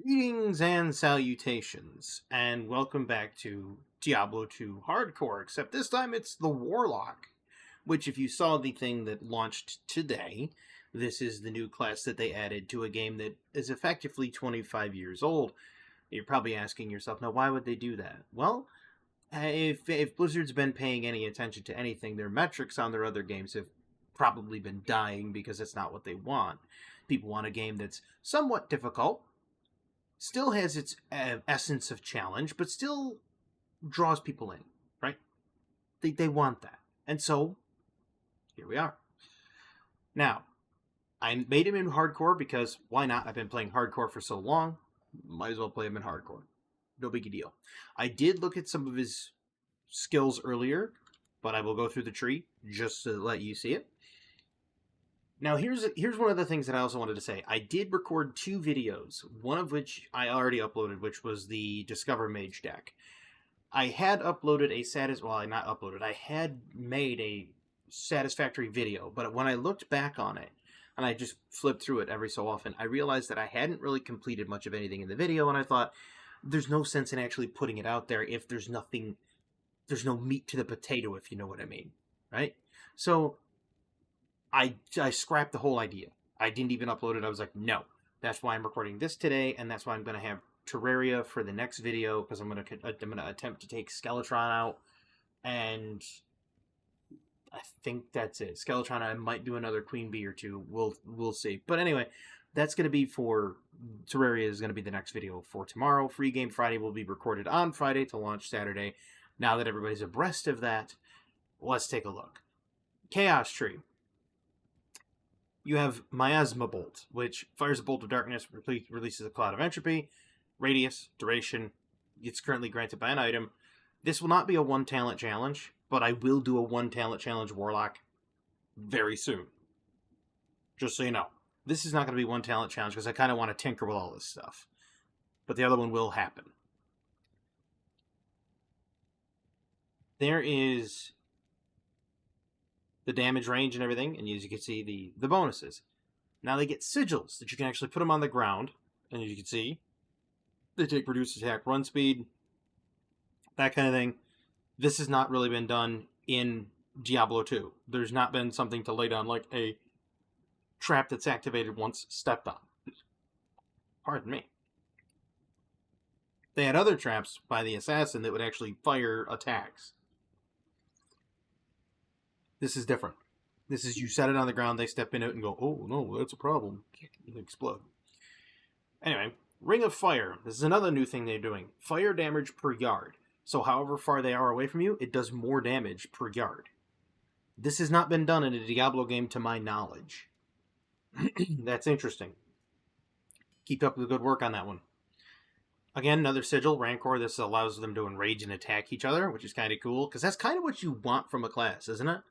Greetings and salutations, and welcome back to Diablo 2 Hardcore, except this time it's the Warlock, which if you saw the thing that launched today, this is the new class that they added to a game that is effectively 25 years old. You're probably asking yourself, now why would they do that? Well, if Blizzard's been paying any attention to anything, their metrics on their other games have probably been dying because it's not what they want. People want a game that's somewhat difficult, still has its essence of challenge, but still draws people in, right? They want that. And so, here we are. Now, I made him in hardcore because why not? I've been playing hardcore for so long. Might as well play him in hardcore. No big deal. I did look at some of his skills earlier, but I will go through the tree just to let you see it. Now, here's one of the things that I also wanted to say. I did record 2 videos, one of which I already uploaded, which was the Discover Mage deck. I had uploaded I had made a satisfactory video, but when I looked back on it, and I just flipped through it every so often, I realized that I hadn't really completed much of anything in the video, and I thought, there's no sense in actually putting it out there if there's no meat to the potato, if you know what I mean, right? So I scrapped the whole idea. I didn't even upload it. I was like, no. That's why I'm recording this today, and that's why I'm going to have Terraria for the next video, because I'm going to attempt to take Skeletron out, and I think that's it. Skeletron, I might do another Queen Bee or two. We'll see. But anyway, that's going to be for Terraria is going to be the next video for tomorrow. Free Game Friday will be recorded on Friday to launch Saturday. Now that everybody's abreast of that, let's take a look. Chaos Tree. You have Miasma Bolt, which fires a bolt of darkness, releases a cloud of entropy, radius, duration. It's currently granted by an item. This will not be a 1-talent challenge, but I will do a 1-talent challenge Warlock very soon. Just so you know. This is not going to be 1-talent challenge because I kind of want to tinker with all this stuff. But the other one will happen. There is the damage range and everything, and as you can see, the bonuses. Now they get sigils that you can actually put them on the ground, and as you can see, they take reduced attack run speed, that kind of thing. This has not really been done in Diablo 2. There's not been something to lay down like a trap that's activated once stepped on. Pardon me. They had other traps by the assassin that would actually fire attacks. This is different. This is you set it on the ground, they step in it and go, oh no, that's a problem. And explode. Anyway, Ring of Fire. This is another new thing they're doing. Fire damage per yard. So however far they are away from you, it does more damage per yard. This has not been done in a Diablo game to my knowledge. That's interesting. Keep up the good work on that one. Again, another sigil, Rancor. This allows them to enrage and attack each other, which is kind of cool, because that's kind of what you want from a class, isn't it?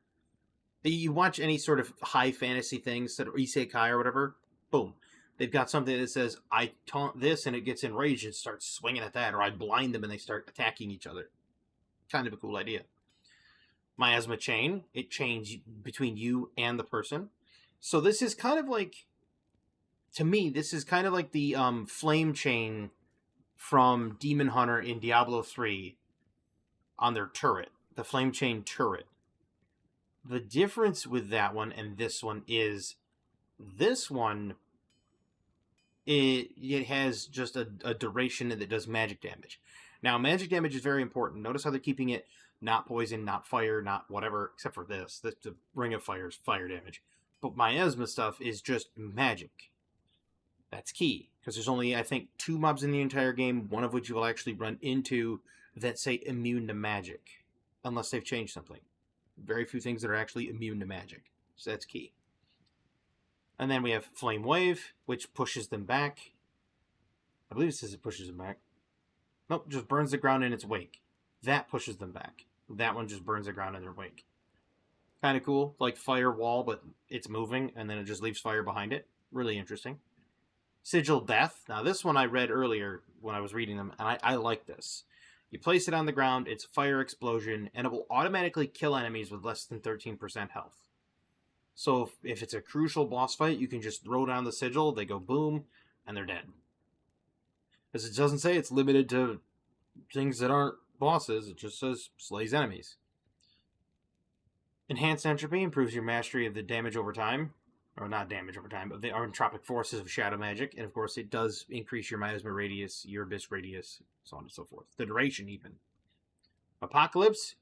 You watch any sort of high fantasy things, that isekai or whatever, boom. They've got something that says, I taunt this, and it gets enraged and starts swinging at that, or I blind them and they start attacking each other. Kind of a cool idea. Miasma Chain, it chains between you and the person. So this is kind of like, to me, this is kind of like the Flame Chain from Demon Hunter in Diablo 3 on their turret. The Flame Chain turret. The difference with that one and this one is this one, it has just a duration that does magic damage. Now, magic damage is very important. Notice how they're keeping it not poison, not fire, not whatever, except for this. The Ring of Fire is fire damage. But Miasma stuff is just magic. That's key, because there's only, I think, 2 mobs in the entire game, one of which you will actually run into that say immune to magic, unless they've changed something. Very few things that are actually immune to magic, so that's key. And then we have Flame Wave, which pushes them back. I believe it says it pushes them back. Nope, just burns the ground in its wake. That pushes them back. That one just burns the ground in their wake. Kind of cool, like Fire Wall, but it's moving, and then it just leaves fire behind it. Really interesting. Sigil Death. Now, this one I read earlier when I was reading them, and I like this. You place it on the ground, it's a fire explosion, and it will automatically kill enemies with less than 13% health. So if it's a crucial boss fight, you can just throw down the sigil, they go boom, and they're dead. Because it doesn't say it's limited to things that aren't bosses. It just says slays enemies. Enhanced entropy improves your mastery of the damage over time. Or not damage over time, but the entropic forces of shadow magic. And of course, it does increase your miasma radius, your abyss radius, so on and so forth. The duration, even. Apocalypse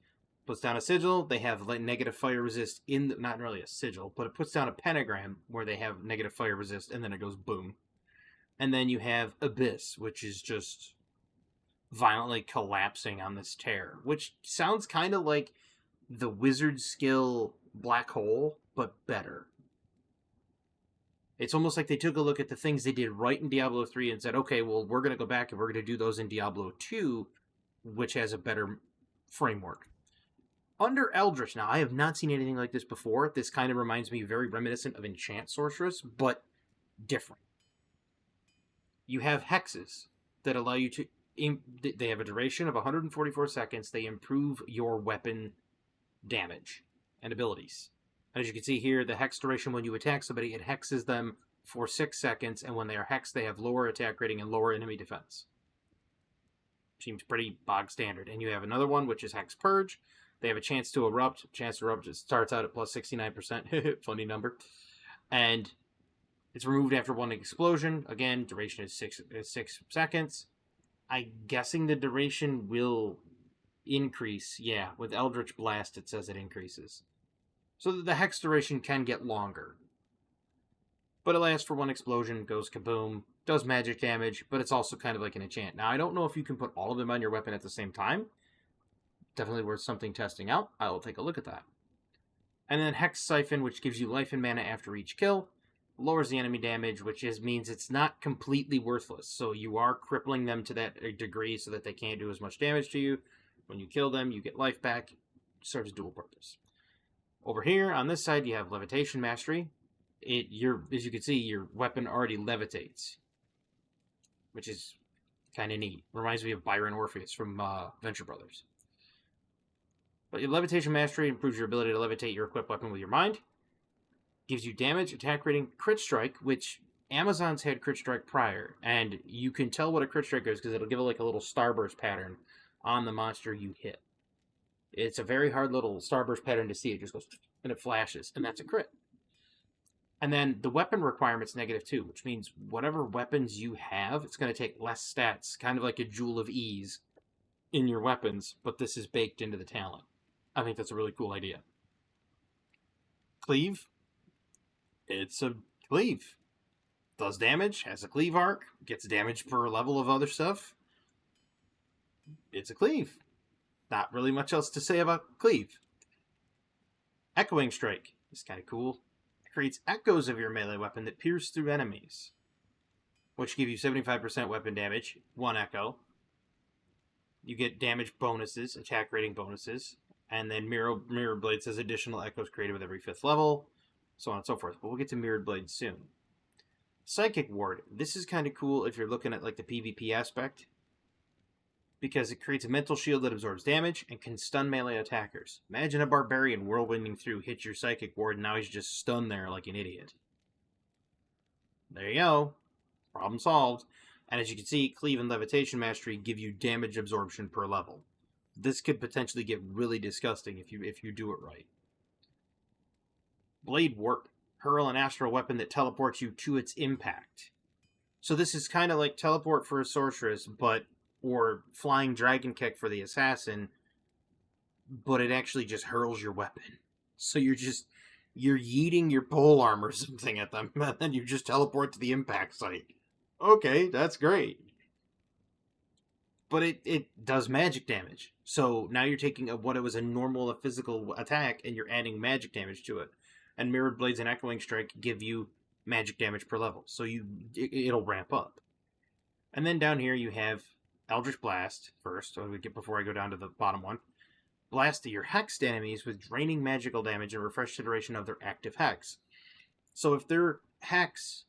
puts down a sigil. They have negative fire resist in the, not really a sigil, but it puts down a pentagram where they have negative fire resist, and then it goes boom. And then you have Abyss, which is just violently collapsing on this tear, which sounds kind of like the wizard skill Black Hole, but better. It's almost like they took a look at the things they did right in Diablo 3 and said, okay, well, we're going to go back and we're going to do those in Diablo 2, which has a better framework. Under Eldritch, now, I have not seen anything like this before. This kind of reminds me very reminiscent of Enchant Sorceress, but different. You have hexes that allow you to... They have a duration of 144 seconds. They improve your weapon damage and abilities. As you can see here, the hex duration when you attack somebody, it hexes them for 6 seconds, and when they are hexed, they have lower attack rating and lower enemy defense. Seems pretty bog standard. And you have another one, which is Hex Purge. They have a chance to erupt. Chance to erupt starts out at plus 69%. Funny number. And it's removed after one explosion. Again, duration is 6 seconds. I'm guessing the duration will increase. Yeah, with Eldritch Blast, it says it increases. So that the hex duration can get longer. But it lasts for one explosion, goes kaboom, does magic damage, but it's also kind of like an enchant. Now, I don't know if you can put all of them on your weapon at the same time. Definitely worth something testing out. I will take a look at that. And then Hex Siphon, which gives you life and mana after each kill. Lowers the enemy damage, which means it's not completely worthless. So you are crippling them to that degree so that they can't do as much damage to you. When you kill them, you get life back. It serves dual purpose. Over here, on this side, you have Levitation Mastery. As you can see, your weapon already levitates, which is kind of neat. Reminds me of Byron Orpheus from Venture Brothers. But your Levitation Mastery improves your ability to levitate your equipped weapon with your mind. Gives you damage, attack rating, crit strike, which Amazon's had crit strike prior, and you can tell what a crit strike is because it'll give it like a little starburst pattern on the monster you hit. It's a very hard little starburst pattern to see. It just goes, and it flashes, and that's a crit. And then the weapon requirement's -2, which means whatever weapons you have, it's going to take less stats, kind of like a Jewel of Ease in your weapons, but this is baked into the talent. I think that's a really cool idea. Cleave. It's a cleave. Does damage, has a cleave arc, gets damage per level of other stuff. It's a cleave. Not really much else to say about cleave. Echoing Strike is kind of cool. It creates echoes of your melee weapon that pierce through enemies, which give you 75% weapon damage, 1 echo. You get damage bonuses, attack rating bonuses, and then Mirror Blade says additional echoes created with every 5th level, so on and so forth. But we'll get to Mirrored Blade soon. Psychic Ward. This is kind of cool if you're looking at like the PvP aspect, because it creates a mental shield that absorbs damage and can stun melee attackers. Imagine a barbarian whirlwinding through, hits your Psychic Ward, and now he's just stunned there like an idiot. There you go. Problem solved. And as you can see, Cleave and Levitation Mastery give you damage absorption per level. This could potentially get really disgusting if you do it right. Blade Warp. Hurl an astral weapon that teleports you to its impact. So this is kind of like Teleport for a Sorceress, or Flying Dragon Kick for the Assassin, but it actually just hurls your weapon. So you're yeeting your pole arm or something at them, and then you just teleport to the impact site. Okay, that's great. But it does magic damage. So now you're taking what it was a normal physical attack, and you're adding magic damage to it. And Mirrored Blades and Echoing Strike give you magic damage per level. So it'll ramp up. And then down here you have Eldritch Blast first, before I go down to the bottom one. Blast to your hexed enemies with draining magical damage and refresh the duration of their active hex. So if their hex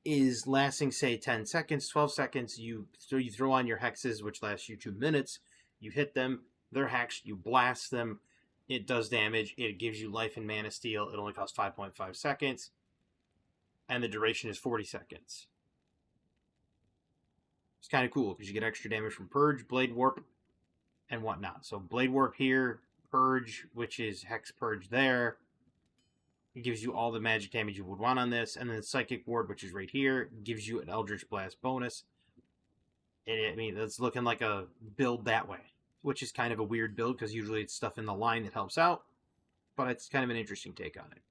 is lasting, say, 10 seconds, 12 seconds, you throw on your hexes, which lasts you 2 minutes, you hit them, they're hexed, you blast them, it does damage, it gives you life and mana steal, it only costs 5.5 seconds, and the duration is 40 seconds. kind of cool because you get extra damage from Purge, Blade Warp, and whatnot. So Blade Warp here, Purge, which is Hex Purge there. It gives you all the magic damage you would want on this. And then Psychic Ward, which is right here, gives you an Eldritch Blast bonus. I mean, that's looking like a build that way, which is kind of a weird build because usually it's stuff in the line that helps out. But it's kind of an interesting take on it.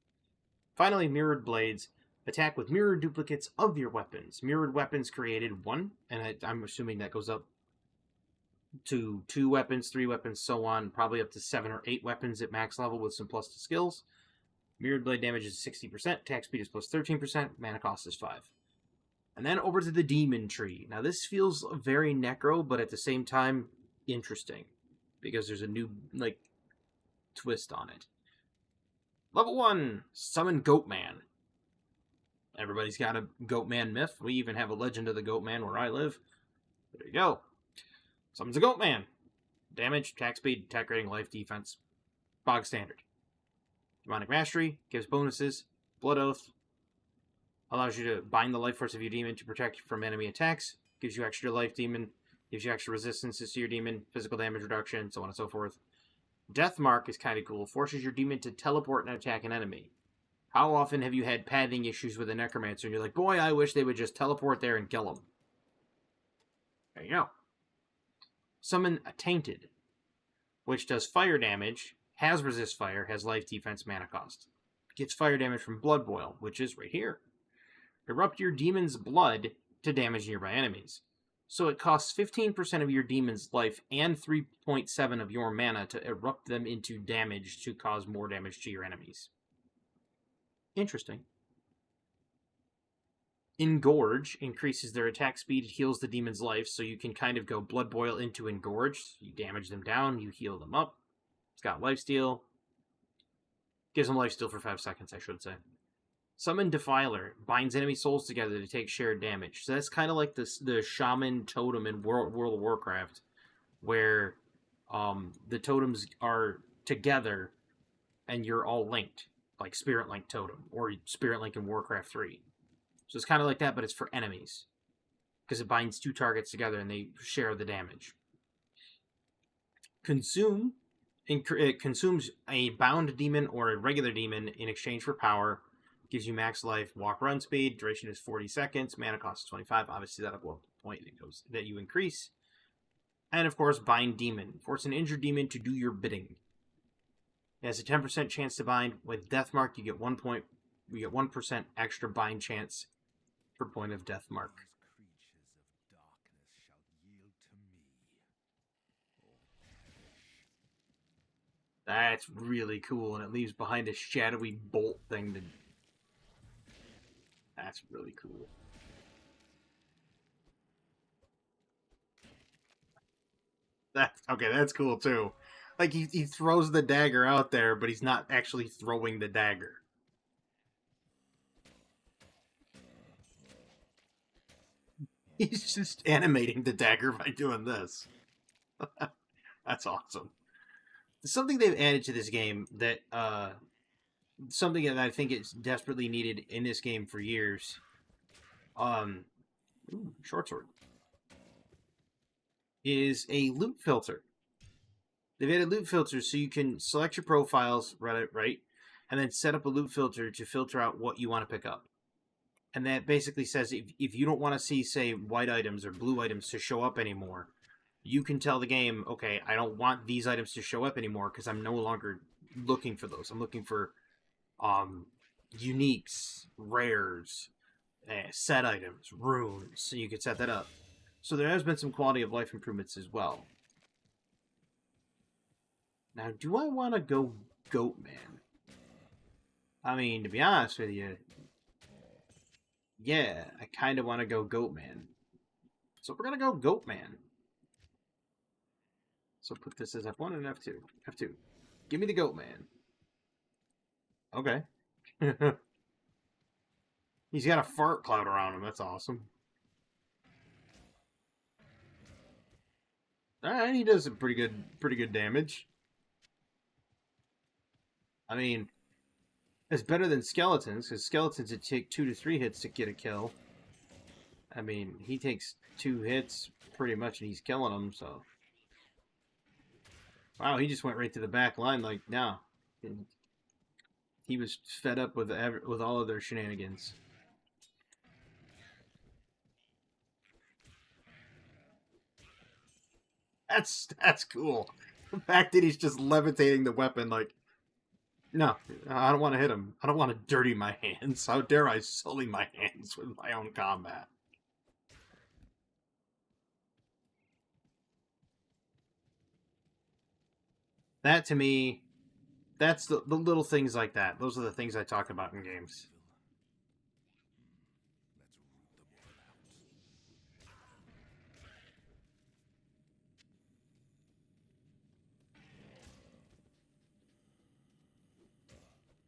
Finally, Mirrored Blades. Attack with mirrored duplicates of your weapons. Mirrored weapons created 1, and I'm assuming that goes up to 2 weapons, 3 weapons, so on, probably up to 7 or 8 weapons at max level with some plus to skills. Mirrored blade damage is 60%, attack speed is plus 13%, mana cost is 5. And then over to the Demon Tree. Now this feels very Necro, but at the same time, interesting. Because there's a new, twist on it. Level 1, Summon Goatman. Everybody's got a Goatman myth. We even have a Legend of the Goatman where I live. There you go. Summons a Goatman. Damage, attack speed, attack rating, life, defense. Bog standard. Demonic Mastery gives bonuses. Blood Oath allows you to bind the life force of your demon to protect you from enemy attacks. Gives you extra life demon. Gives you extra resistances to your demon. Physical damage reduction, so on and so forth. Death Mark is kind of cool. Forces your demon to teleport and attack an enemy. How often have you had pathing issues with a Necromancer and you're like, boy, I wish they would just teleport there and kill him. There you go. Summon a Tainted, which does fire damage, has resist fire, has life, defense, mana cost. Gets fire damage from Blood Boil, which is right here. Erupt your demon's blood to damage nearby enemies. So it costs 15% of your demon's life and 3.7 of your mana to erupt them into damage to cause more damage to your enemies. Interesting. Engorge increases their attack speed, it heals the demon's life, so you can kind of go Blood Boil into Engorge. You damage them down, you heal them up. It's got lifesteal. Gives them lifesteal for 5 seconds, I should say. Summon Defiler. Binds enemy souls together to take shared damage. So that's kind of like the Shaman Totem in World of Warcraft, where the totems are together and you're all linked. Like Spirit Link Totem, or Spirit Link in Warcraft 3. So it's kind of like that, but it's for enemies. Because it binds 2 targets together and they share the damage. Consume. It consumes a bound demon or a regular demon in exchange for power. Gives you max life, walk, run speed. Duration is 40 seconds. Mana cost is 25. Obviously, that'll go up to the point that you increase. And, of course, Bind Demon. Force an injured demon to do your bidding. It has a 10% chance to bind. With Death Mark, you get 1% extra bind chance per point of Death Mark. That's really cool, and it leaves behind a shadowy bolt thing to... That's really cool. That's cool too. Like, he throws the dagger out there, but he's not actually throwing the dagger. He's just animating the dagger by doing this. That's awesome. Something they've added to this game that, something that I think is desperately needed in this game for years. Short sword. Is a loot filter. They've added loot filters so you can select your profiles, right? And then set up a loot filter to filter out what you want to pick up. And that basically says if you don't want to see, say, white items or blue items to show up anymore, you can tell the game, okay, I don't want these items to show up anymore because I'm no longer looking for those. I'm looking for uniques, rares, set items, runes. So you can set that up. So there has been some quality of life improvements as well. Now, do I want to go Goatman? I mean, to be honest with you, yeah, I kind of want to go Goatman. So we're going to go Goatman. So put this as F1 and F2. F2. Give me the Goatman. Okay. He's got a fart cloud around him. That's awesome. Alright, he does some pretty good damage. I mean, it's better than skeletons, because skeletons would take 2 to 3 hits to get a kill. I mean, he takes 2 hits pretty much and he's killing them, so. Wow, he just went right to the back line like, no. He was fed up with all of their shenanigans. That's cool. The fact that he's just levitating the weapon like, no, I don't want to hit him. I don't want to dirty my hands. How dare I sully my hands with my own combat? That, to me, that's the little things like that. Those are the things I talk about in games.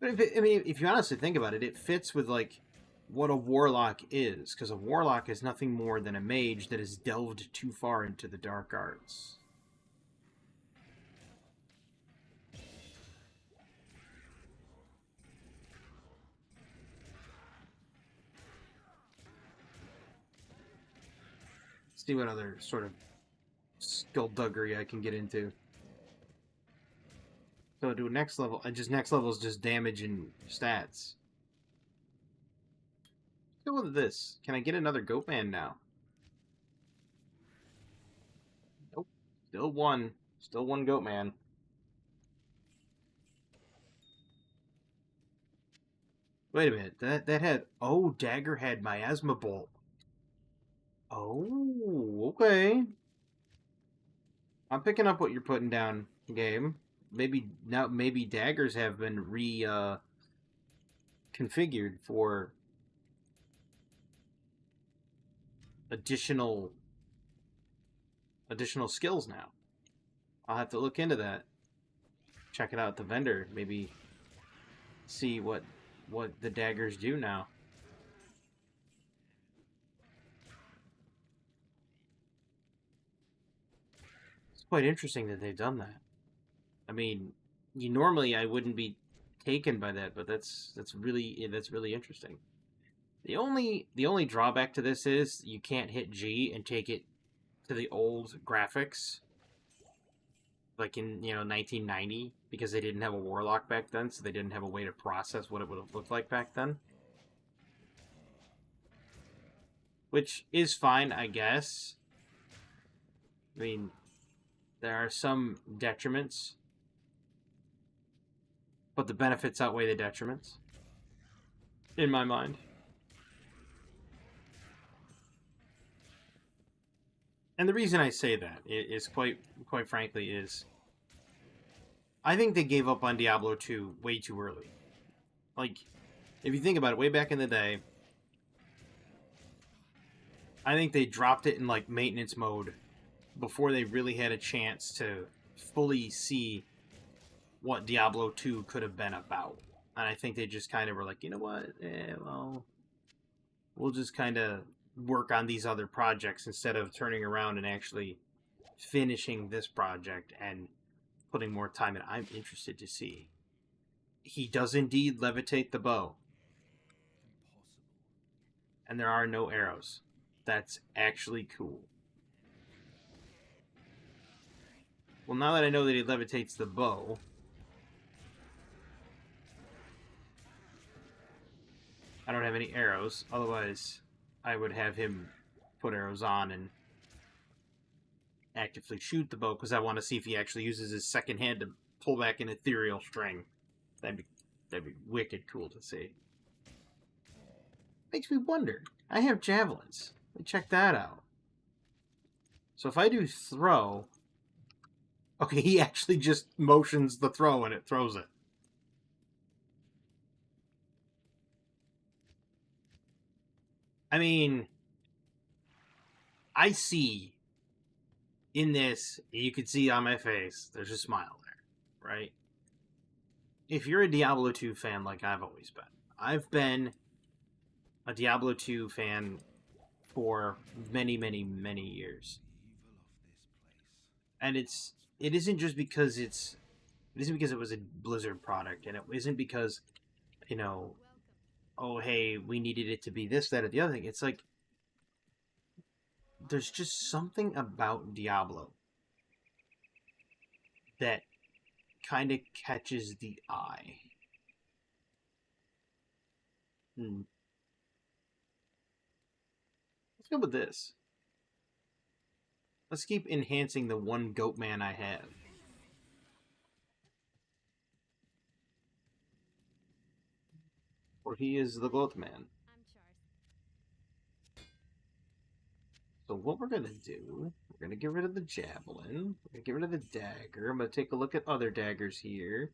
But I mean, if you honestly think about it, it fits with, like, what a warlock is. Because a warlock is nothing more than a mage that has delved too far into the dark arts. See what other sort of skullduggery I can get into. So do next level. Next level is just damage and stats. Let's go with this. Can I get another goat man now? Nope. Still one. Still one goat man. Wait a minute. That had, oh, dagger had miasma bolt. Oh, okay. I'm picking up what you're putting down, game. Maybe daggers have been configured for additional skills now. I'll have to look into that. Check it out at the vendor. Maybe see what the daggers do now. It's quite interesting that they've done that. I mean, normally I wouldn't be taken by that, but that's really interesting. The only drawback to this is you can't hit G and take it to the old graphics, like in 1990, because they didn't have a warlock back then, so they didn't have a way to process what it would have looked like back then. Which is fine, I guess. I mean, there are some detriments, but the benefits outweigh the detriments, in my mind. And the reason I say that is quite frankly is I think they gave up on Diablo 2 way too early. Like, if you think about it, way back in the day, I think they dropped it in, like, maintenance mode before they really had a chance to fully see what Diablo 2 could have been about. And I think they just kind of were like, you know what? Well, we'll just kind of work on these other projects instead of turning around and actually finishing this project and putting more time in. I'm interested to see. He does indeed levitate the bow. And there are no arrows. That's actually cool. Well, now that I know that he levitates the bow, I don't have any arrows. Otherwise, I would have him put arrows on and actively shoot the bow, because I want to see if he actually uses his second hand to pull back an ethereal string. That'd be wicked cool to see. Makes me wonder. I have javelins. Let me check that out. So if I do throw... Okay, he actually just motions the throw and it throws it. I mean, I see in this, you can see on my face, there's a smile there, right? If you're a Diablo 2 fan like I've always been, I've been a Diablo 2 fan for many, many, many years. And it isn't just because it was a Blizzard product, and it isn't because, oh, hey, we needed it to be this, that, or the other thing. It's like, there's just something about Diablo that kind of catches the eye. Hmm. Let's go with this. Let's keep enhancing the one goat man I have. For he is the goat man. So what we're going to do, we're going to get rid of the javelin. We're going to get rid of the dagger. I'm going to take a look at other daggers here.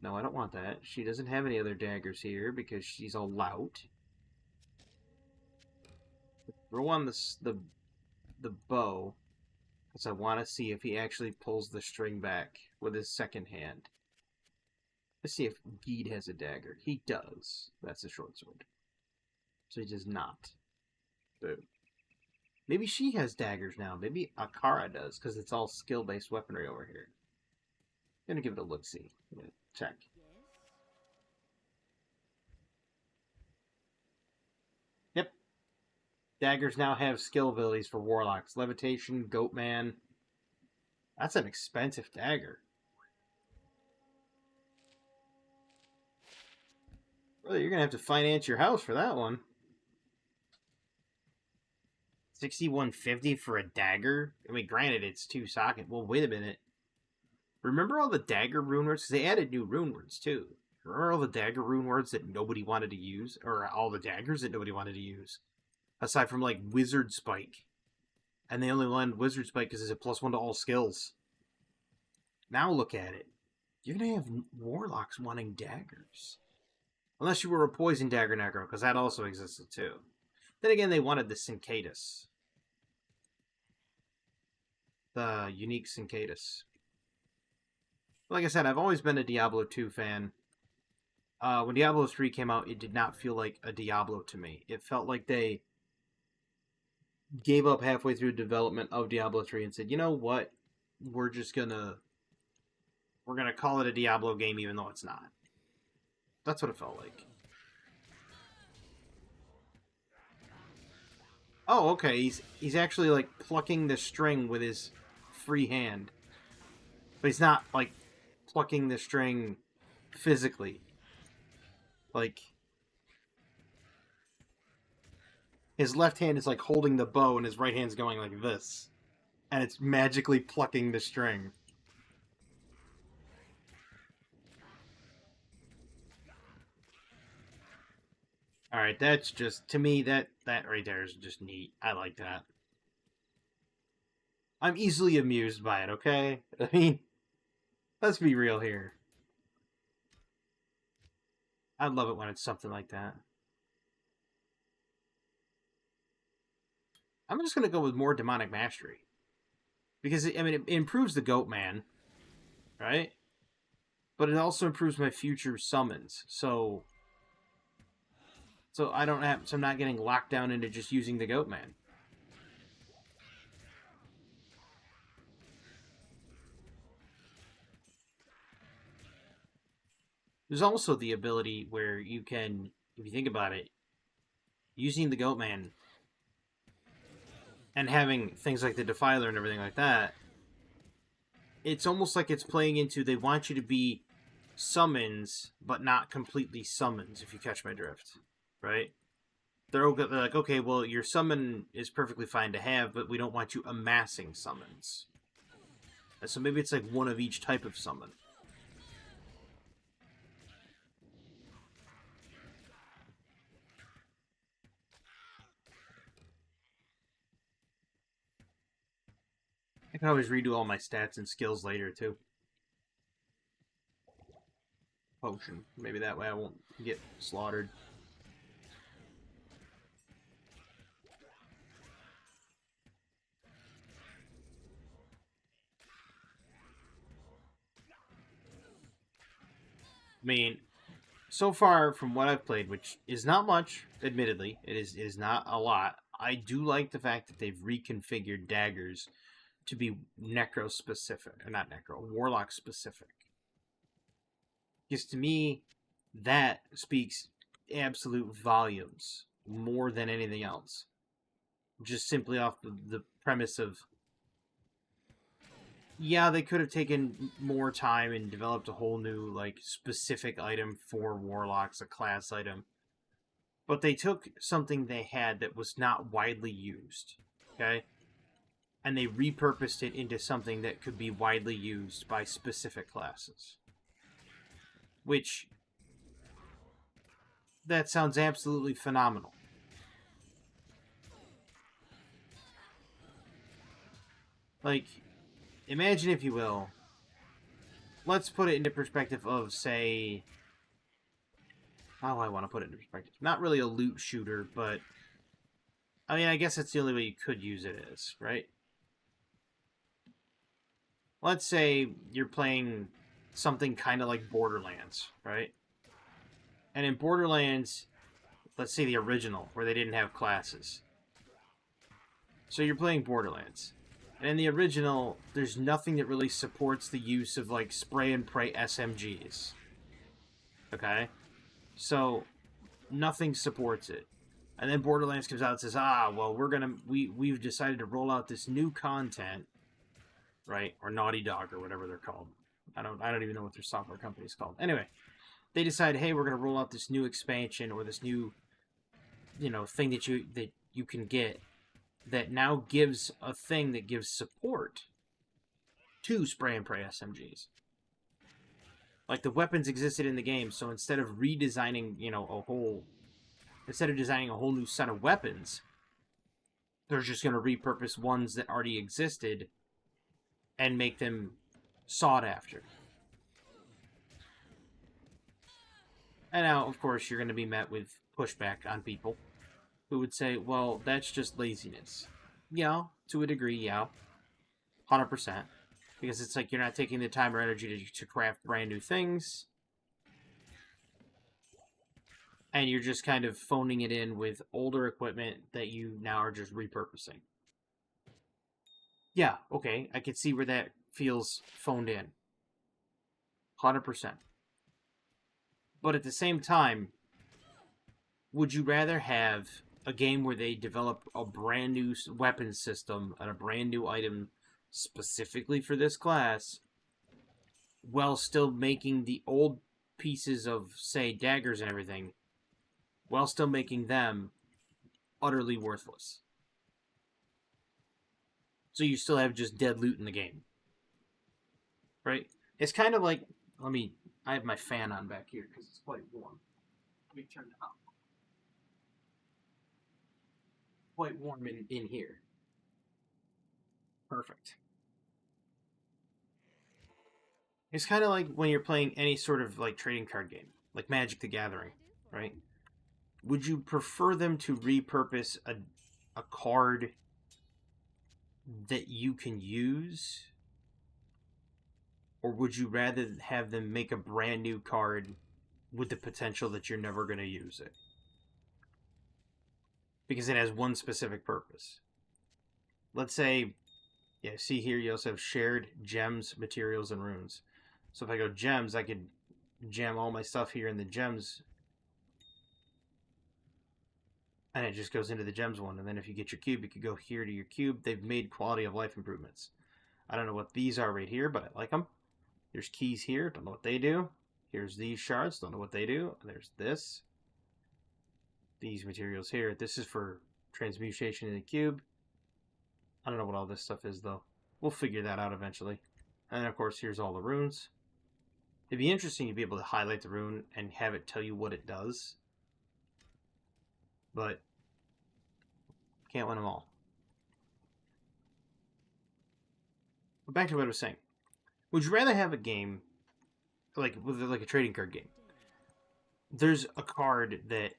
No, I don't want that. She doesn't have any other daggers here because she's a lout. Throw on the bow because I want to see if he actually pulls the string back with his second hand. Let's see if Geed has a dagger. He does. That's a short sword. So he does not. Boom. Maybe she has daggers now. Maybe Akara does, because it's all skill-based weaponry over here. I'm gonna give it a look-see. Check. Yep. Daggers now have skill abilities for warlocks. Levitation, Goatman. That's an expensive dagger. Well, you're gonna have to finance your house for that one. 6150 for a dagger? I mean, granted, it's 2 socket. Well, wait a minute. Remember all the dagger rune words? They added new rune words, too. Remember all the dagger rune words that nobody wanted to use? Or all the daggers that nobody wanted to use? Aside from, like, Wizard Spike. And they only landed Wizard Spike because it's a +1 to all skills. Now look at it. You're going to have warlocks wanting daggers. Unless you were a poison dagger necro, because that also existed, too. Then again, they wanted the Cincadus. The unique Cincadus. Like I said, I've always been a Diablo 2 fan. When Diablo 3 came out, it did not feel like a Diablo to me. It felt like they gave up halfway through development of Diablo 3 and said, you know what? We're gonna call it a Diablo game even though it's not. That's what it felt like. Oh, okay. He's actually like plucking the string with his free hand. But he's not like plucking the string physically. Like his left hand is like holding the bow and his right hand's going like this. And it's magically plucking the string. Alright, that's just, to me, that right there is just neat. I like that. I'm easily amused by it, okay? I mean, let's be real here. I love it when it's something like that. I'm just going to go with more demonic mastery. Because, I mean, it improves the goat man, right? But it also improves my future summons. So I don't have, so I'm not getting locked down into just using the goat man. There's also the ability where you can, if you think about it, using the goat man and having things like the Defiler and everything like that, it's almost like it's playing into, they want you to be summons, but not completely summons, if you catch my drift, right? They're like, okay, well, your summon is perfectly fine to have, but we don't want you amassing summons. And so maybe it's like one of each type of summon. I can always redo all my stats and skills later, too. Potion. Maybe that way I won't get slaughtered. I mean, so far from what I've played, which is not much, admittedly, it is not a lot, I do like the fact that they've reconfigured daggers to be necro specific, or not necro, warlock specific. Because to me, that speaks absolute volumes more than anything else. just simply off the premise of, yeah, they could have taken more time and developed a whole new, like, specific item for Warlocks, a class item. But they took something they had that was not widely used, okay? And they repurposed it into something that could be widely used by specific classes. Which, that sounds absolutely phenomenal. Like, imagine, if you will, let's put it into perspective of, say, how do I want to put it into perspective? Not really a loot shooter, but I mean, I guess that's the only way you could use it as, right? Let's say you're playing something kind of like Borderlands, right? And in Borderlands, let's say the original, where they didn't have classes. So you're playing Borderlands. And in the original, there's nothing that really supports the use of, like, spray and pray SMGs. Okay? So, nothing supports it. And then Borderlands comes out and says, well, we've decided to roll out this new content, right? Or Naughty Dog, or whatever they're called. I don't even know what their software company is called. Anyway, they decide, hey, we're going to roll out this new expansion, or this new, thing that you can get, that now gives a thing that gives support to spray and pray SMGs. Like, the weapons existed in the game, so instead of redesigning, instead of designing a whole new set of weapons, they're just going to repurpose ones that already existed and make them sought after. And now, of course, you're going to be met with pushback on people who would say, well, that's just laziness. Yeah, to a degree, yeah. 100%. Because it's like you're not taking the time or energy to craft brand new things. And you're just kind of phoning it in with older equipment that you now are just repurposing. Yeah, okay, I can see where that feels phoned in. 100%. But at the same time, would you rather have a game where they develop a brand new weapon system and a brand new item specifically for this class, while still making the old pieces of, say, daggers and everything, while still making them utterly worthless? So you still have just dead loot in the game. Right? It's kind of like, I have my fan on back here because it's quite warm. Let me turn it up. Quite warm in here. Perfect. It's kind of like when you're playing any sort of, like, trading card game, like Magic the Gathering, right? Would you prefer them to repurpose a card that you can use? Or would you rather have them make a brand new card with the potential that you're never going to use it? Because it has one specific purpose. Let's say, yeah, see here, you also have shared gems, materials, and runes. So if I go gems, I could jam all my stuff here in the gems. And it just goes into the gems one. And then if you get your cube, you could go here to your cube. They've made quality of life improvements. I don't know what these are right here, but I like them. There's keys here. Don't know what they do. Here's these shards. Don't know what they do. And there's this. These materials here. This is for transmutation in the cube. I don't know what all this stuff is, though. We'll figure that out eventually. And, of course, here's all the runes. It'd be interesting to be able to highlight the rune and have it tell you what it does. But can't win them all. But back to what I was saying. Would you rather have a game like a trading card game? There's a card that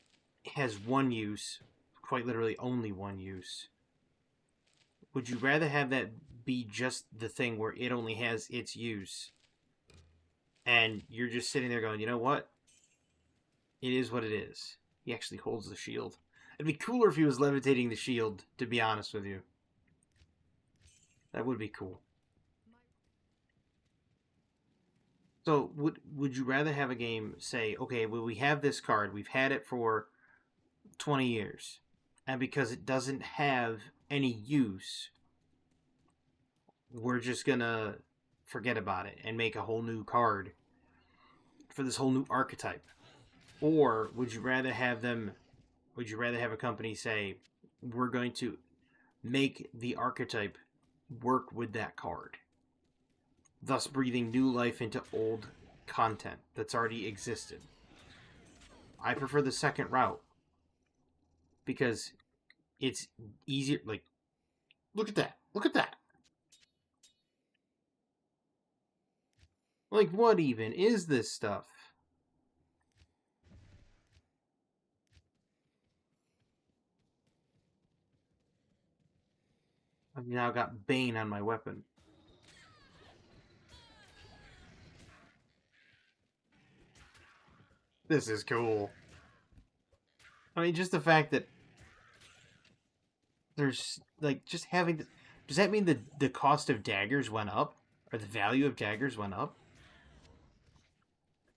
has one use, quite literally only one use. Would you rather have that be just the thing where it only has its use, and you're just sitting there going, you know what? It is what it is. He actually holds the shield. It'd be cooler if he was levitating the shield, to be honest with you. That would be cool. So, would you rather have a game say, okay, well, we have this card, we've had it for 20 years, and because it doesn't have any use, we're just gonna forget about it and make a whole new card for this whole new archetype? Or would you rather have a company say, we're going to make the archetype work with that card, thus breathing new life into old content that's already existed? I prefer the second route because it's easier. Like, look at that. Look at that. Like, what even is this stuff? I've now got Bane on my weapon. This is cool. I mean, just the fact that there's, like, just having... Does that mean the cost of daggers went up? Or the value of daggers went up?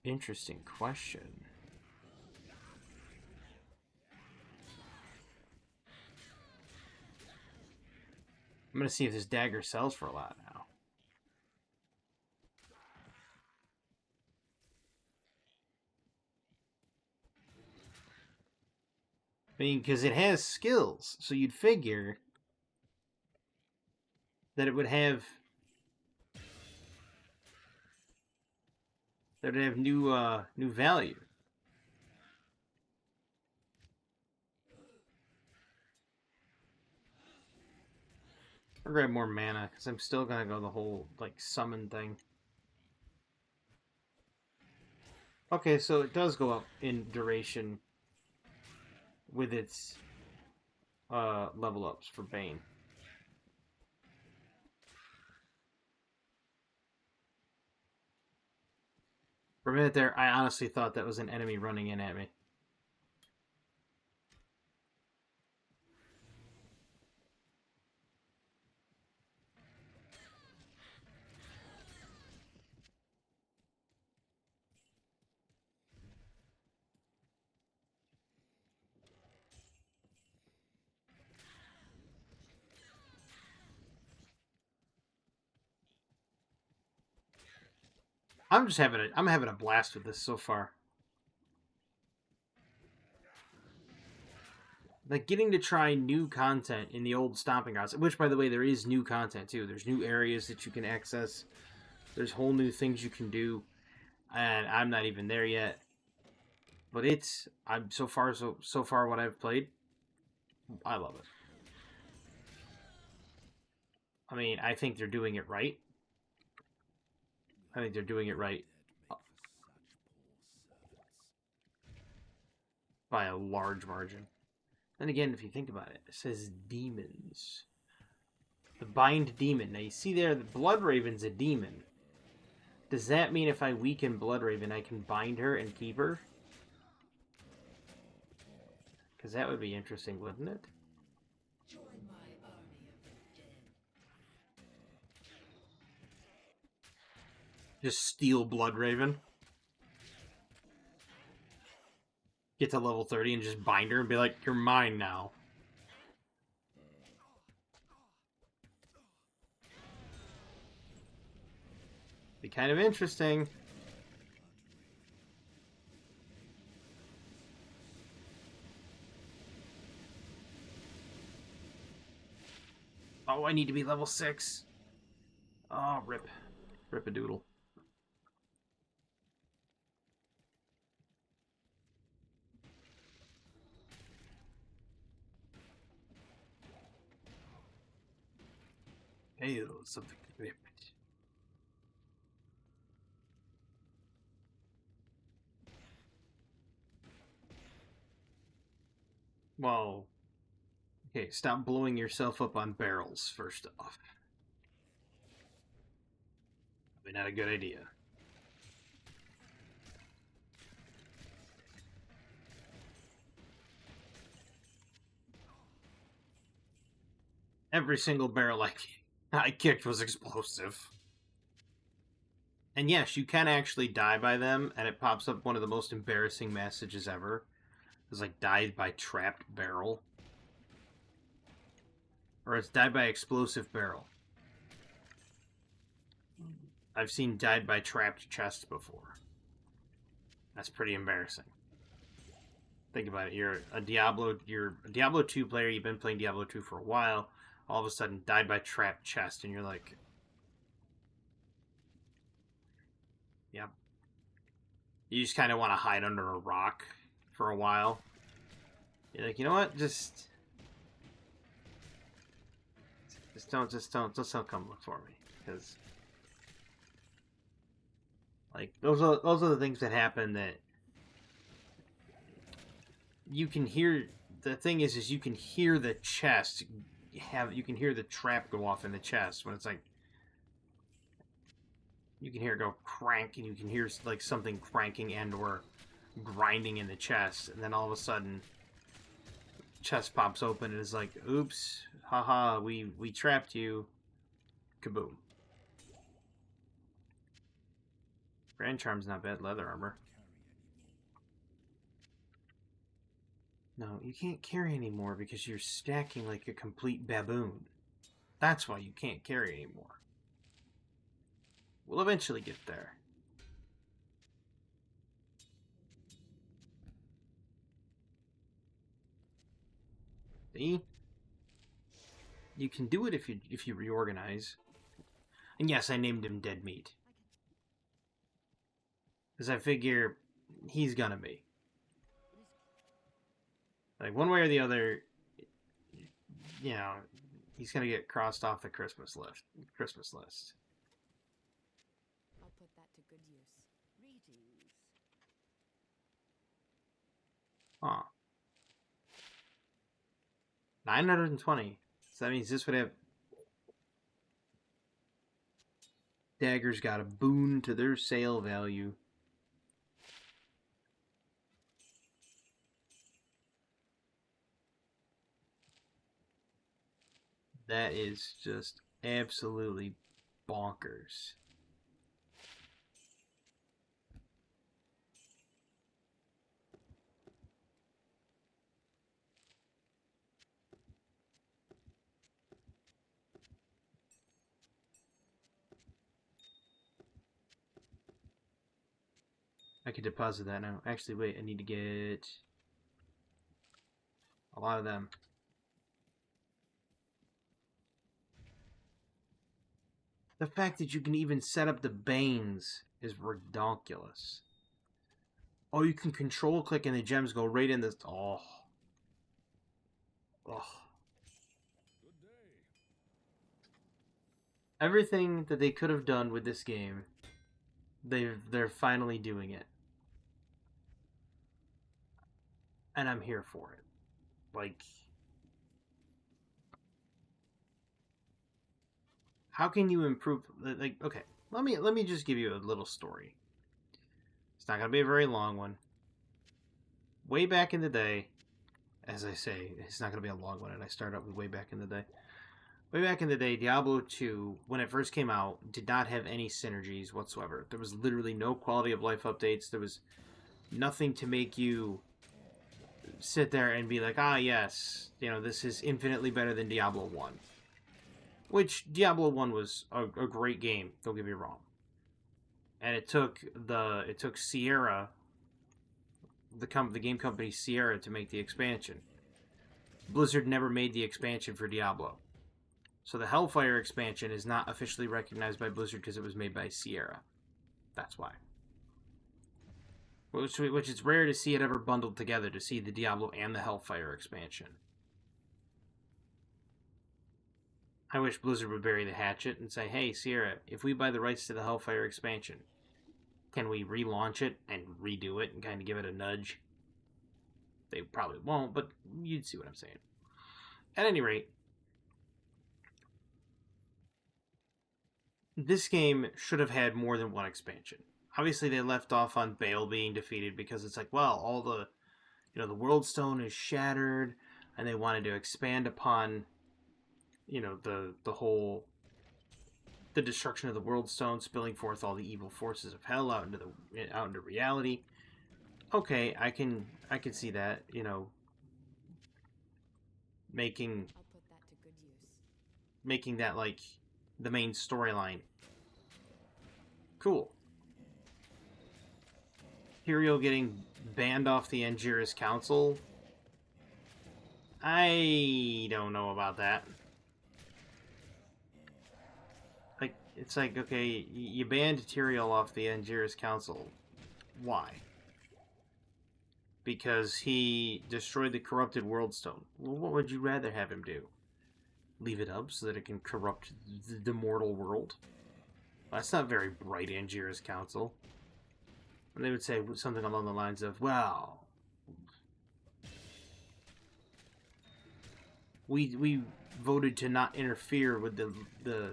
Interesting question. I'm gonna see if this dagger sells for a lot now. I mean, because it has skills, so you'd figure that it would have new value. I'll grab more mana because I'm still gonna go the whole like summon thing. Okay, so it does go up in duration with its level ups for Bane. For a minute there, I honestly thought that was an enemy running in at me. I'm having a blast with this so far. Like, getting to try new content in the old stomping grounds, which, by the way, there is new content too. There's new areas that you can access. There's whole new things you can do, and I'm not even there yet. But I'm so far what I've played, I love it. I mean, I think they're doing it right. I think they're doing it right by a large margin. Then again, if you think about it, it says demons. The bind demon. Now you see there, the Bloodraven's a demon. Does that mean if I weaken Bloodraven, I can bind her and keep her? Because that would be interesting, wouldn't it? Just steal Bloodraven. Get to level 30 and just bind her and be like, you're mine now. Be kind of interesting. Oh, I need to be level 6. Oh, rip. Rip-a-doodle. Hey, something to rip. Well, okay, stop blowing yourself up on barrels, first off. Probably not a good idea. Every single barrel I kicked was explosive. And yes, you can actually die by them, and it pops up one of the most embarrassing messages ever. It's like, died by trapped barrel. Or it's died by explosive barrel. I've seen died by trapped chest before. That's pretty embarrassing. Think about it. You're a Diablo 2 player, you've been playing Diablo 2 for a while, all of a sudden died by trapped chest, and you're like, yep. You just kind of want to hide under a rock for a while. You're like, you know what? Just don't come look for me, because like those are the things that happen that you can hear. The thing is you can hear the chest you can hear the trap go off in the chest when it's like, you can hear it go crank, and you can hear like something cranking and or grinding in the chest, and then all of a sudden chest pops open and is like, oops, haha, we trapped you. Kaboom. Grand Charm's not bad. Leather armor. No, you can't carry anymore because you're stacking like a complete baboon. That's why you can't carry anymore. We'll eventually get there. See? You can do it if you reorganize. And yes, I named him Dead Meat. Because I figure he's gonna be. Like, one way or the other, you know, he's gonna get crossed off the Christmas list. I'll put that to good use. Greetings. Huh. 920. So that means this would have... Daggers got a boon to their sale value. That is just absolutely bonkers. I could deposit that now. Actually, wait, I need to get a lot of them. The fact that you can even set up the Banes is redonkulous. Oh, you can control click and the gems go right in this. Oh. Oh. Everything that they could have done with this game, they're finally doing it. And I'm here for it. Like, how can you improve? Like, okay, let me just give you a little story. It's not gonna be a very long one. Way back in the day, as I say, it's not gonna be a long one, and I start out with way back in the day. Way back in the day, Diablo 2, when it first came out, did not have any synergies whatsoever. There was literally no quality of life updates. There was nothing to make you sit there and be like, ah, yes, you know, this is infinitely better than Diablo 1. Which, Diablo 1 was a great game, don't get me wrong. And it took Sierra, the game company Sierra, to make the expansion. Blizzard never made the expansion for Diablo. So the Hellfire expansion is not officially recognized by Blizzard because it was made by Sierra. That's why. Which is rare to see it ever bundled together, to see the Diablo and the Hellfire expansion. I wish Blizzard would bury the hatchet and say, hey, Sierra, if we buy the rights to the Hellfire expansion, can we relaunch it and redo it and kind of give it a nudge? They probably won't, but you'd see what I'm saying. At any rate, this game should have had more than one expansion. Obviously, they left off on Baal being defeated because it's like, well, all the, the World Stone is shattered, and they wanted to expand upon, the destruction of the World Stone, spilling forth all the evil forces of hell out into reality. Okay, I can see that, making I'll put that to good use. making that, like, the main storyline. Cool. Tyrael getting banned off the Angiras Council? I don't know about that. Like, it's like, okay, you banned Tyrael off the Angiras Council. Why? Because he destroyed the corrupted World Stone. Well, what would you rather have him do? Leave it up so that it can corrupt the mortal world? That's not very bright, Angiras Council. And they would say something along the lines of, well, we voted to not interfere with the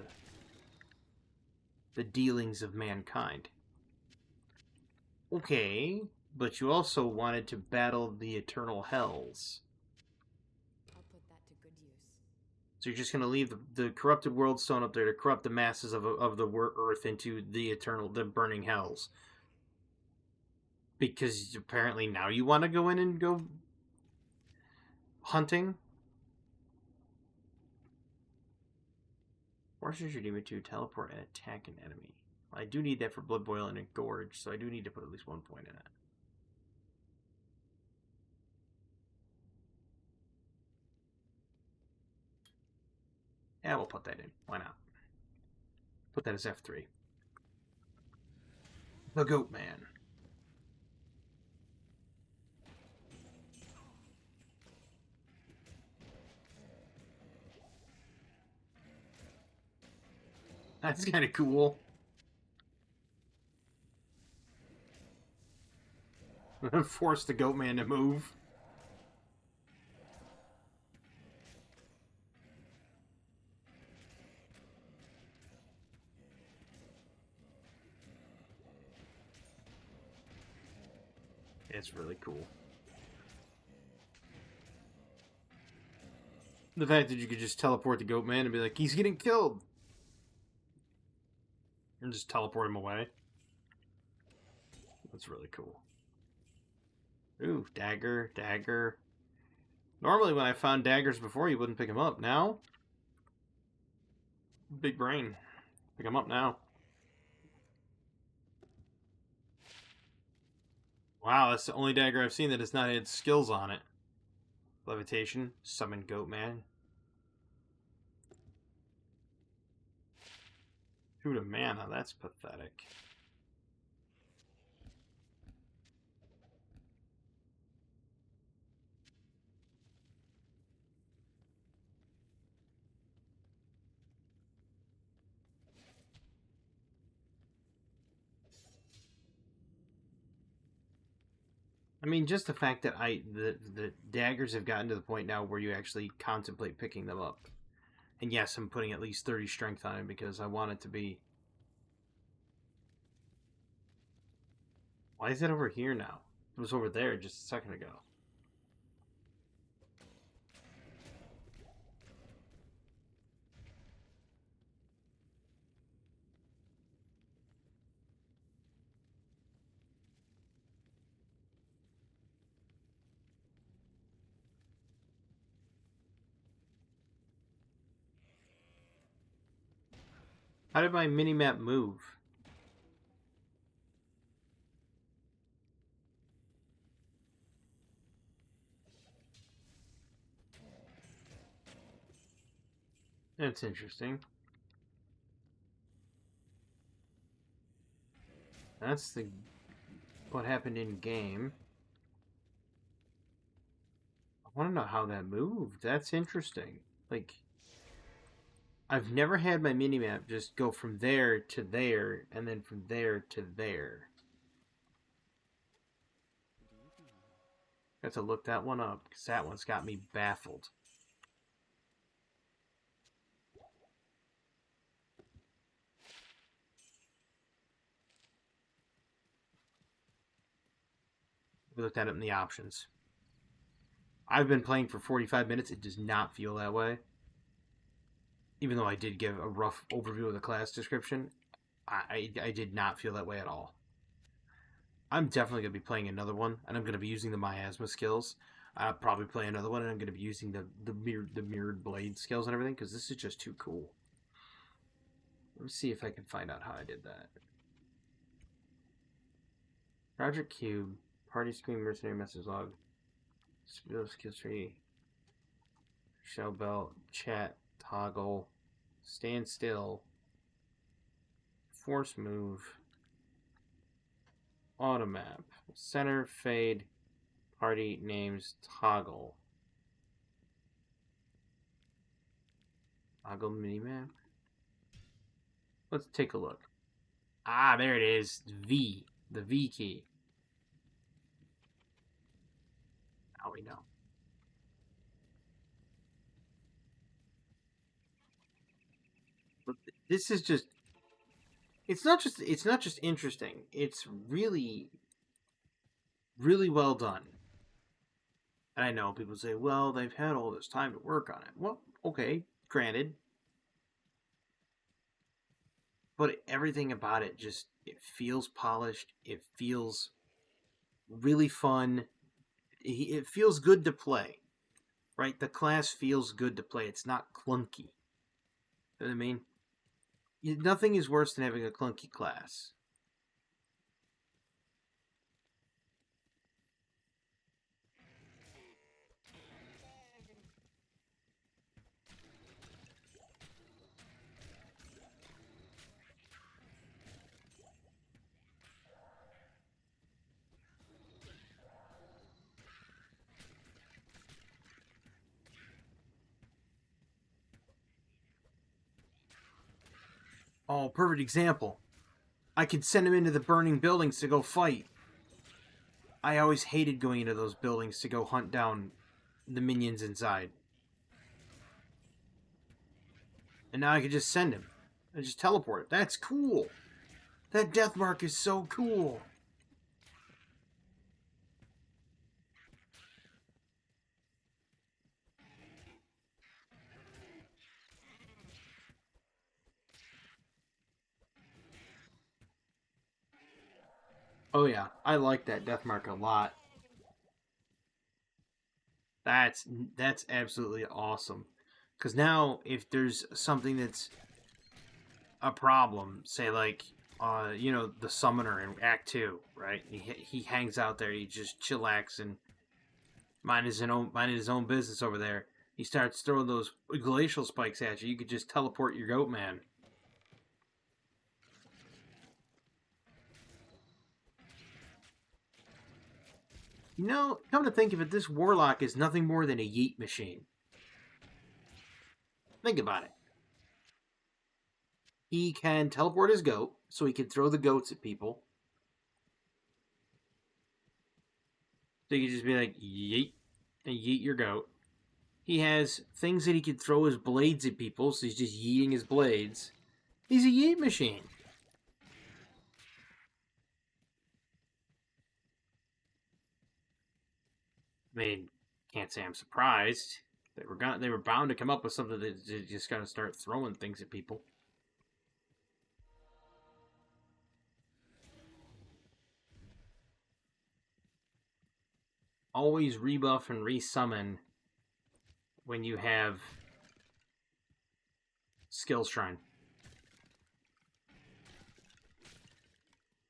dealings of mankind. Okay, but you also wanted to battle the eternal hells. I'll put that to good use. So you're just going to leave the corrupted world stone up there to corrupt the masses of the earth into the burning hells. Because apparently now you want to go in and go hunting? Forces your demon to teleport and attack an enemy. I do need that for Blood Boil and Gorge, so I do need to put at least 1 point in it. Yeah, we'll put that in. Why not? Put that as F3. The Goat Man. That's kind of cool. Force the Goat Man to move. It's really cool. The fact that you could just teleport the Goat Man and be like, he's getting killed. And just teleport him away. That's really cool. Ooh, dagger, dagger. Normally when I found daggers before, you wouldn't pick them up. Now? Big brain. Pick them up now. Wow, that's the only dagger I've seen that has not had skills on it. Levitation, summon Goat Man. Shoot a mana, that's pathetic. I mean, just the fact that the daggers have gotten to the point now where you actually contemplate picking them up. And yes, I'm putting at least 30 strength on it because I want it to be... Why is it over here now? It was over there just a second ago. How did my mini-map move? That's interesting. That's what happened in game. I want to know how that moved. That's interesting. Like, I've never had my minimap just go from there to there, and then from there to there. Got to look that one up, because that one's got me baffled. We looked at it in the options. I've been playing for 45 minutes. It does not feel that way. Even though I did give a rough overview of the class description, I did not feel that way at all. I'm definitely going to be playing another one, and I'm going to be using the miasma skills. I'll probably play another one, and I'm going to be using the mirrored blade skills and everything, because this is just too cool. Let me see if I can find out how I did that. Project Cube, Party Screen, Mercenary Message Log, Skill Tree, Shell Belt, Chat, Toggle, Stand Still, Force Move, Automap, Center, Fade, Party Names, Toggle. Toggle Minimap. Let's take a look. Ah, there it is. V. The V key. Now we know. But this is just it's not just interesting. It's really well done. And I know people say, well, they've had all this time to work on it. Well, okay, granted. But everything about it just, it feels polished. It feels really fun. It feels good to play. Right? The class feels good to play. It's not clunky. You know what I mean? Nothing is worse than having a clunky class. Oh, perfect example. I could send him into the burning buildings to go fight. I always hated going into those buildings to go hunt down the minions inside. And now I could just send him. I just teleport it. That's cool. That death mark is so cool. Oh yeah, I like that death mark a lot. That's absolutely awesome. Because now, if there's something that's a problem, say like, the summoner in Act 2, right? He hangs out there, he just chillax and minding his own business over there. He starts throwing those glacial spikes at you. You could just teleport your goat man. Come to think of it, this Warlock is nothing more than a yeet machine. Think about it. He can teleport his goat, so he can throw the goats at people. So you can just be like, yeet, and yeet your goat. He has things that he can throw his blades at people, so he's just yeeting his blades. He's a yeet machine. I mean, can't say I'm surprised. They were bound to come up with something that's just gonna start throwing things at people. Always rebuff and resummon when you have Skill Shrine.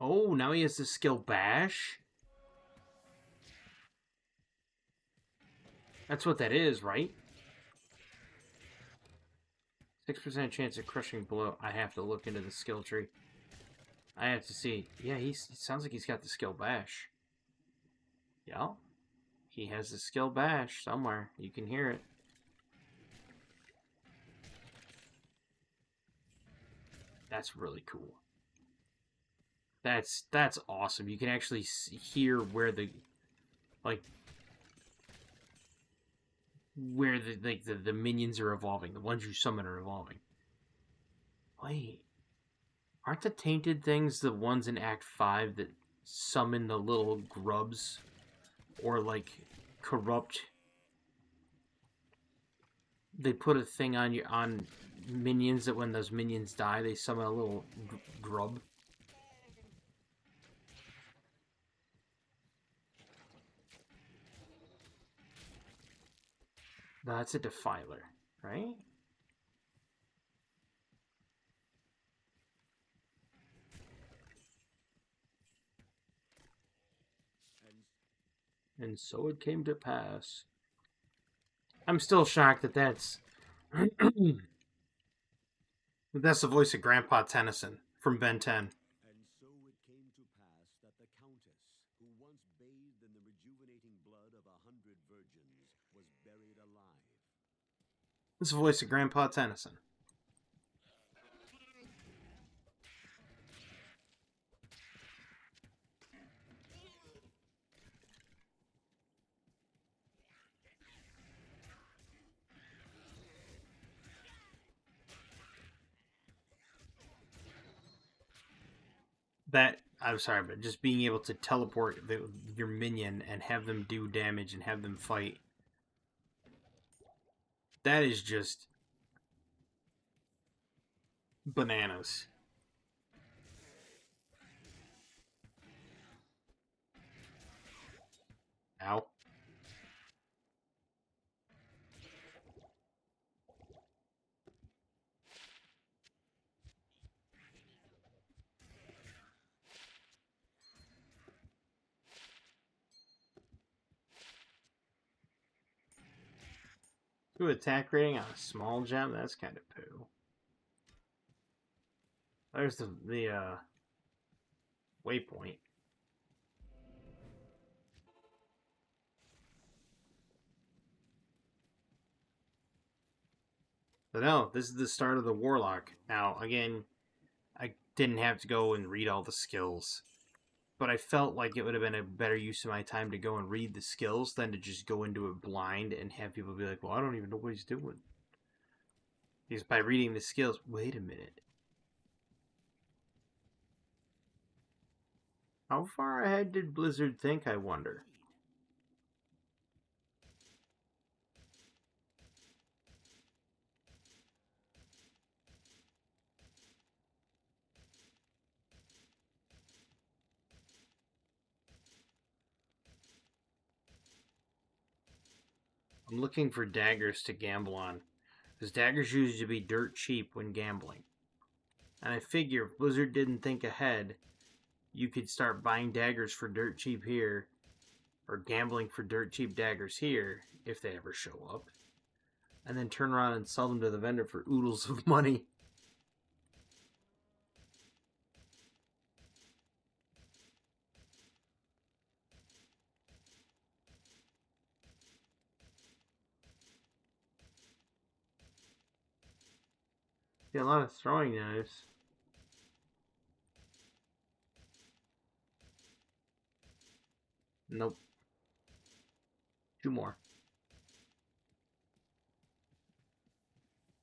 Oh, now he has the skill Bash? That's what that is, right? 6% chance of crushing blow. I have to look into the skill tree. I have to see. Yeah, he sounds like he's got the skill Bash. Yeah. He has the skill Bash somewhere. You can hear it. That's really cool. That's awesome. You can actually hear where the the minions are evolving. The ones you summon are evolving. Wait, aren't the tainted things the ones in Act 5 that summon the little grubs or like corrupt? They put a thing on minions that when those minions die, they summon a little grub. That's a defiler, right? And so it came to pass. I'm still shocked that that's the voice of Grandpa Tennyson from Ben 10. And so it came to pass that the Countess, who once bathed in the rejuvenating blood of 100 virgins, was buried alive. That's the voice of Grandpa Tennyson. That I'm sorry, but just being able to teleport your minion and have them do damage and have them fight, that is just bananas. Ow. Ooh, attack rating on a small gem? That's kind of poo. There's the waypoint. But no, this is the start of the Warlock. Now, again, I didn't have to go and read all the skills, but I felt like it would have been a better use of my time to go and read the skills than to just go into it blind and have people be like, well, I don't even know what he's doing. Because by reading the skills, wait a minute. How far ahead did Blizzard think, I wonder? I'm looking for daggers to gamble on. Because daggers used to be dirt cheap when gambling. And I figure if Blizzard didn't think ahead, you could start buying daggers for dirt cheap here, or gambling for dirt cheap daggers here, if they ever show up, and then turn around and sell them to the vendor for oodles of money. Yeah, a lot of throwing knives. Nope. Two more.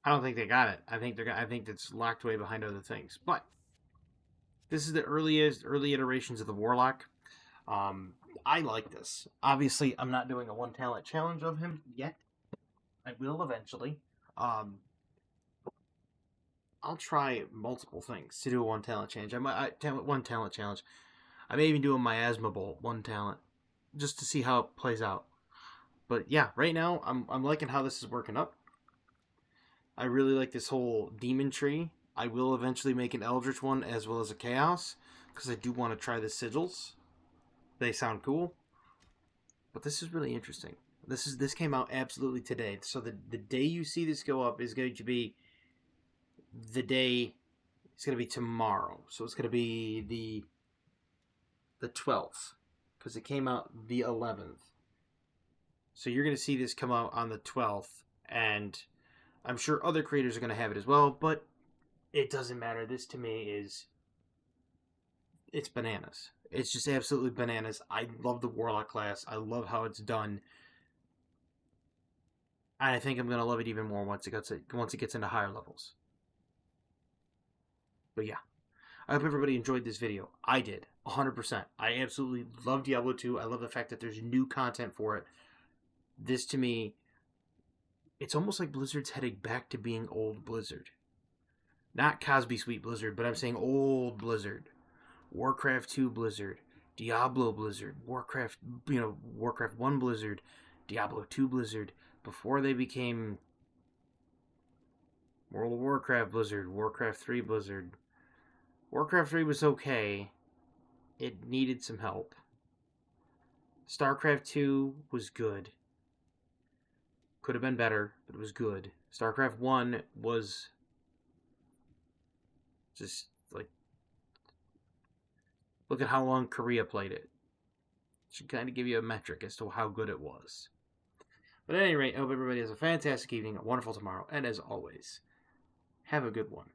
I don't think they got it. I think it's locked away behind other things. But this is the early iterations of the Warlock. I like this. Obviously, I'm not doing a one talent challenge of him yet. I will eventually. Um, I'll try multiple things to do a one talent challenge. One talent challenge. I may even do a miasma bolt, one talent, just to see how it plays out. But yeah, right now I'm liking how this is working up. I really like this whole demon tree. I will eventually make an eldritch one as well as a chaos because I do want to try the sigils. They sound cool. But this is really interesting. This came out absolutely today. So the day you see this go up is going to be the day. It's going to be tomorrow. So it's going to be the 12th because it came out the 11th. So you're going to see this come out on the 12th, and I'm sure other creators are going to have it as well, but it doesn't matter. This to me it's bananas. It's just absolutely bananas. I love the Warlock class. I love how it's done. And I think I'm going to love it even more once it gets into higher levels. But yeah, I hope everybody enjoyed this video. I did, 100%. I absolutely love Diablo 2. I love the fact that there's new content for it. This to me, it's almost like Blizzard's heading back to being old Blizzard. Not Cosby Sweet Blizzard, but I'm saying old Blizzard. Warcraft 2 Blizzard, Diablo Blizzard, Warcraft 1 Blizzard, Diablo 2 Blizzard, before they became World of Warcraft Blizzard, Warcraft 3 Blizzard. Warcraft 3 was okay. It needed some help. StarCraft 2 was good. Could have been better, but it was good. StarCraft 1 was just like, look at how long Korea played it. Should kind of give you a metric as to how good it was. But at any rate, I hope everybody has a fantastic evening, a wonderful tomorrow, and as always, have a good one.